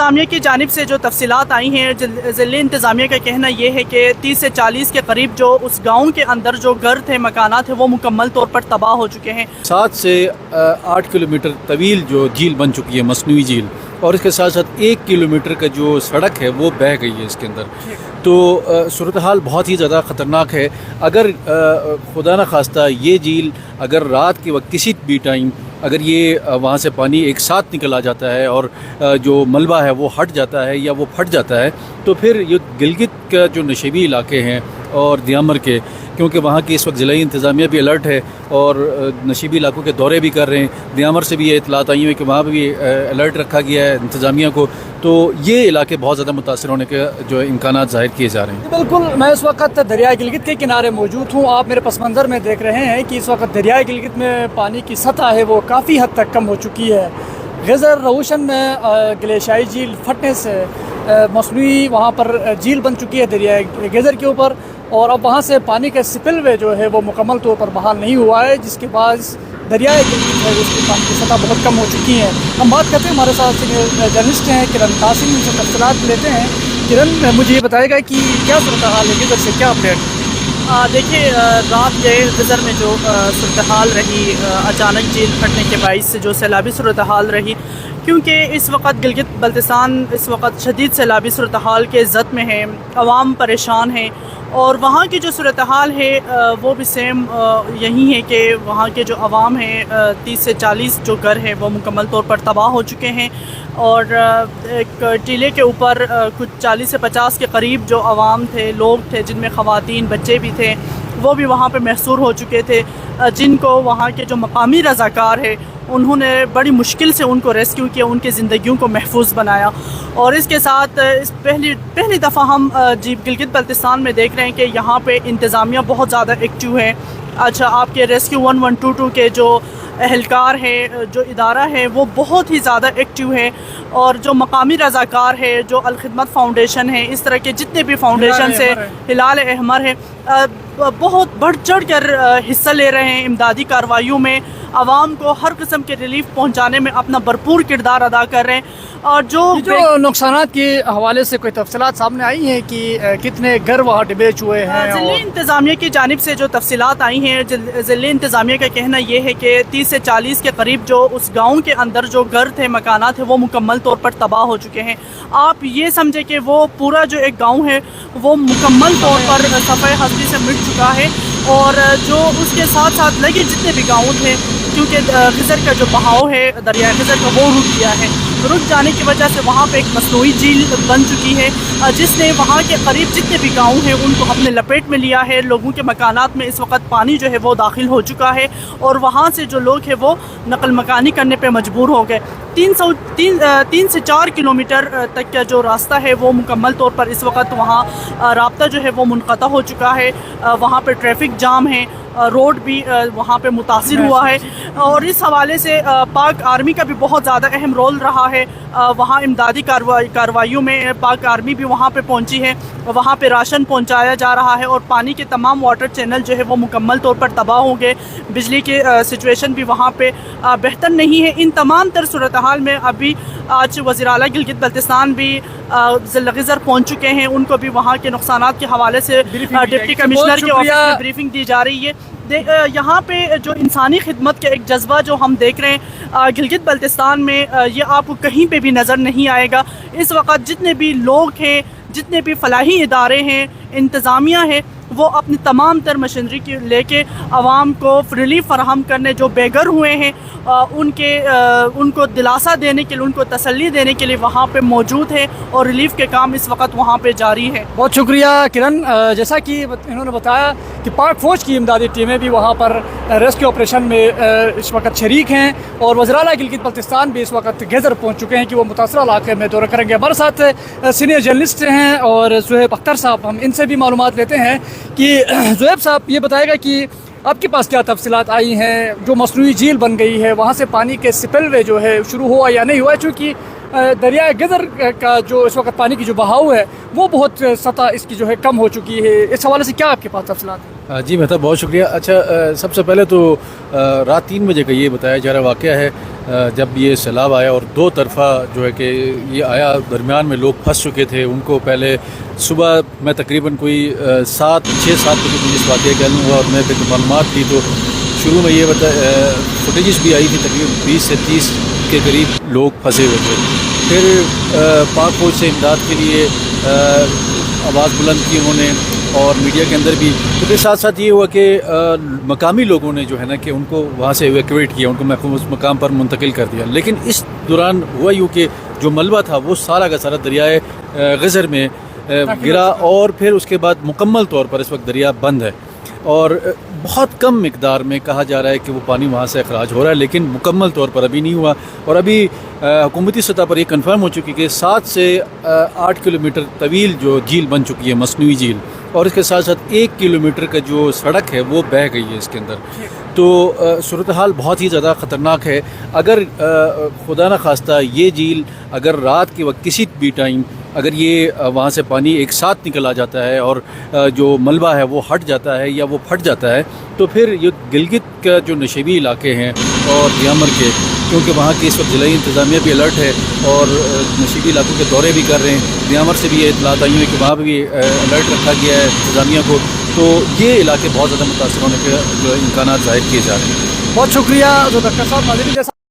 انتظامیہ کی جانب سے جو تفصیلات آئی ہیں، ضلعی انتظامیہ کا کہنا یہ ہے کہ 30 سے 40 کے قریب جو اس گاؤں کے اندر جو گھر تھے، مکانات ہیں، وہ مکمل طور پر تباہ ہو چکے ہیں۔ 7 سے 8 کلومیٹر طویل جو جھیل بن چکی ہے، مصنوعی جھیل، اور اس کے ساتھ ساتھ 1 کلومیٹر کا جو سڑک ہے وہ بہہ گئی ہے اس کے اندر۔ تو صورتحال بہت ہی زیادہ خطرناک ہے۔ اگر خدا نہ خواستہ یہ جھیل اگر رات کے وقت کسی بھی ٹائم اگر یہ وہاں سے پانی ایک ساتھ نکل آ جاتا ہے اور جو ملبہ ہے وہ ہٹ جاتا ہے یا وہ پھٹ جاتا ہے، تو پھر یہ گلگت کا جو نشیبی علاقے ہیں اور دیامر کے، کیونکہ وہاں کی اس وقت ضلعی انتظامیہ بھی الرٹ ہے اور نشیبی علاقوں کے دورے بھی کر رہے ہیں۔ دیامر سے بھی یہ اطلاعات آئی ہیں کہ وہاں بھی الرٹ رکھا گیا ہے انتظامیہ کو، تو یہ علاقے بہت زیادہ متاثر ہونے کے جو امکانات ظاہر کیے جا رہے ہیں۔ بالکل، میں اس وقت دریائے گلگت کے کنارے موجود ہوں۔ آپ میرے پس منظر میں دیکھ رہے ہیں کہ اس وقت دریائے گلگت میں پانی کی سطح ہے وہ کافی حد تک کم ہو چکی ہے۔ غزر روشن میں گلیشیائی جھیل پھٹنے سے مصنوعی وہاں پر جھیل بن چکی ہے دریائے غزر کے اوپر، اور اب وہاں سے پانی کا سپل وے جو ہے وہ مکمل طور پر بحال نہیں ہوا ہے، جس کے باعث دریائے گلگت ہے اس کی پانی کی سطح بہت کم ہو چکی ہے۔ ہم بات کرتے ہیں، ہمارے ساتھ سینئر جرنلسٹ ہیں کرن قاسم، ان سے تفصیلات لیتے ہیں۔ کرن، مجھے یہ بتائے گا کہ کیا صورتحال ہے غزر سے، کیا اپڈیٹ؟ دیکھیے، رات گئے غزر میں جو صورتحال رہی، اچانک جھیل پھٹنے کے باعث سے جو سیلابی صورتحال رہی، کیونکہ اس وقت گلگت بلتستان اس وقت شدید سیلابی صورتحال کے زد میں ہے، عوام پریشان ہیں، اور وہاں کی جو صورتحال ہے وہ بھی سیم یہی ہے کہ وہاں کے جو عوام ہیں، 30 سے 40 جو گھر ہیں وہ مکمل طور پر تباہ ہو چکے ہیں، اور ایک ٹیلے کے اوپر کچھ 40 سے 50 کے قریب جو عوام تھے، لوگ تھے، جن میں خواتین، بچے بھی تھے، وہ بھی وہاں پہ محصور ہو چکے تھے، جن کو وہاں کے جو مقامی رضاکار ہیں انہوں نے بڑی مشکل سے ان کو ریسکیو کیا، ان کی زندگیوں کو محفوظ بنایا۔ اور اس کے ساتھ پہلی دفعہ ہم گلگت بلتستان میں دیکھ رہے ہیں کہ یہاں پہ انتظامیہ بہت زیادہ ایکٹیو ہے۔ اچھا، آپ کے ریسکیو 1122 کے جو اہلکار ہے، جو ادارہ ہے، وہ بہت ہی زیادہ ایکٹیو ہے، اور جو مقامی رضاکار ہے، جو الخدمت فاؤنڈیشن ہے، اس طرح کے جتنے بھی فاؤنڈیشن سے، ہلال احمر ہے، بہت بڑھ چڑھ کر حصہ لے رہے ہیں امدادی کارروائیوں میں، عوام کو ہر قسم کے ریلیف پہنچانے میں اپنا بھرپور کردار ادا کر رہے ہیں۔ اور جو نقصانات کے حوالے سے کوئی تفصیلات سامنے آئی ہیں کہ کتنے گھر وہاں ڈیمیج ہوئے ہیں؟ ضلعی انتظامیہ کی جانب سے جو تفصیلات آئی ہیں، ضلعی انتظامیہ کا کہنا یہ ہے کہ 30 سے 40 کے قریب جو اس گاؤں کے اندر جو گھر تھے، مکانات ہیں، وہ مکمل طور پر تباہ ہو چکے ہیں۔ آپ یہ سمجھے کہ وہ پورا جو ایک گاؤں ہے وہ مکمل طور پر صفحہ ہستی سے مٹ چکا ہے، اور جو اس کے ساتھ ساتھ لگے جتنے بھی گاؤں تھے، کیونکہ غزر کا جو بہاؤ ہے دریائے غزر کا وہ رک گیا ہے، رک جانے کی وجہ سے وہاں پہ ایک مصنوعی جھیل بن چکی ہے، جس نے وہاں کے قریب جتنے بھی گاؤں ہیں ان کو اپنے لپیٹ میں لیا ہے۔ لوگوں کے مکانات میں اس وقت پانی جو ہے وہ داخل ہو چکا ہے، اور وہاں سے جو لوگ ہیں وہ نقل مکانی کرنے پہ مجبور ہو گئے۔ 3 سے 4 کلومیٹر تک کا جو راستہ ہے وہ مکمل طور پر اس وقت وہاں رابطہ جو ہے وہ منقطع ہو چکا ہے، وہاں پہ ٹریفک جام ہے، روڈ بھی وہاں پہ متاثر ہوا ہے، اور اس حوالے سے پاک آرمی کا بھی بہت زیادہ اہم رول رہا ہے۔ وہاں امدادی کارروائیوں میں پاک آرمی بھی وہاں پہ پہنچی ہے، وہاں پہ راشن پہنچایا جا رہا ہے، اور پانی کے تمام واٹر چینل جو ہے وہ مکمل طور پر تباہ ہو گئے۔ بجلی کی سچویشن بھی وہاں پہ بہتر نہیں ہے۔ ان تمام تر صورتحال میں ابھی آج وزیر اعلیٰ گلگت بلتستان بھی ضلع غزر پہنچ چکے ہیں، ان کو بھی وہاں کے نقصانات کے حوالے سے ڈپٹی کمشنر کے آفس میں بریفنگ دی جا رہی ہے۔ یہاں پہ جو انسانی خدمت کا ایک جذبہ جو ہم دیکھ رہے ہیں گلگت بلتستان میں، یہ آپ کو کہیں پہ بھی نظر نہیں آئے گا۔ اس وقت جتنے بھی لوگ ہیں، جتنے بھی فلاحی ادارے ہیں، انتظامیہ ہے، وہ اپنی تمام تر مشینری کی لے کے عوام کو ریلیف فراہم کرنے، جو بے گھر ہوئے ہیں ان کو دلاسا دینے کے لیے، ان کو تسلی دینے کے لیے وہاں پہ موجود ہے، اور ریلیف کے کام اس وقت وہاں پہ جاری ہے۔ بہت شکریہ کرن۔ جیسا کہ انہوں نے بتایا کہ پاک فوج کی امدادی ٹیمیں بھی وہاں پر ریسکیو آپریشن میں اس وقت شریک ہیں، اور وزیر اعلیٰ گلگت بلتستان بھی اس وقت غزر پہنچ چکے ہیں کہ وہ متاثرہ علاقے میں دورہ کریں گے۔ ہمارے ساتھ سینئر جرنلسٹ ہیں اور زہیب اختر صاحب، ہم ان سے بھی معلومات لیتے ہیں کہ زہیب صاحب یہ بتائے گا کہ آپ کے پاس کیا تفصیلات آئی ہیں؟ جو مصنوعی جھیل بن گئی ہے، وہاں سے پانی کے سپل وے جو ہے شروع ہوا یا نہیں ہوا؟ چونکہ دریائے گزر کا جو اس وقت پانی کی جو بہاؤ ہے وہ بہت سطح اس کی جو ہے کم ہو چکی ہے، اس حوالے سے کیا آپ کے پاس تفصیلات ہیں؟ جی مہتاب بہت شکریہ. اچھا سب سے پہلے تو رات 3 بجے کا یہ بتایا جا رہا واقعہ ہے جب یہ سیلاب آیا اور دو طرفہ جو ہے کہ یہ آیا، درمیان میں لوگ پھنس چکے تھے. ان کو پہلے صبح میں تقریباً کوئی 6-7 بجے مجھے اس واقعے کا علم ہوا اور میں پھر معلومات دی تو شروع میں یہ فوٹیجز بھی آئی تھی، تقریباً 20 سے 30 کے قریب لوگ پھنسے ہوئے تھے. پھر پاک فوج سے امداد کے لیے آواز بلند کی انہوں نے اور میڈیا کے اندر بھی. تو پھر ساتھ ساتھ یہ ہوا کہ مقامی لوگوں نے جو ہے نا کہ ان کو وہاں سے ایویکویٹ کیا، ان کو محفوظ مقام پر منتقل کر دیا. لیکن اس دوران ہوا یوں کہ جو ملبہ تھا وہ سارا کا سارا دریائے غزر میں گرا اور پھر اس کے بعد مکمل طور پر اس وقت دریا بند ہے اور بہت کم مقدار میں کہا جا رہا ہے کہ وہ پانی وہاں سے اخراج ہو رہا ہے، لیکن مکمل طور پر ابھی نہیں ہوا. اور ابھی حکومتی سطح پر یہ کنفرم ہو چکی کہ 7 سے 8 کلومیٹر طویل جو جھیل بن چکی ہے، مصنوعی جھیل، اور اس کے ساتھ ساتھ 1 کلومیٹر کا جو سڑک ہے وہ بہہ گئی ہے اس کے اندر. تو صورتحال بہت ہی زیادہ خطرناک ہے. اگر خدا نخواستہ یہ جھیل اگر رات کے وقت کسی بھی ٹائم اگر یہ وہاں سے پانی ایک ساتھ نکل آ جاتا ہے اور جو ملبہ ہے وہ ہٹ جاتا ہے یا وہ پھٹ جاتا ہے تو پھر یہ گلگت کا جو نشیبی علاقے ہیں اور دیامر کے، کیونکہ وہاں کی اس وقت ضلعی انتظامیہ بھی الرٹ ہے اور نشیبی علاقوں کے دورے بھی کر رہے ہیں. دیامر سے بھی یہ اطلاعات آئی ہیں کہ وہاں بھی الرٹ رکھا گیا ہے انتظامیہ کو. تو یہ علاقے بہت زیادہ متاثر ہونے کے جو امکانات ظاہر کیے جا رہے ہیں. بہت شکریہ ذوالفقار صاحب. ناظرین جیسا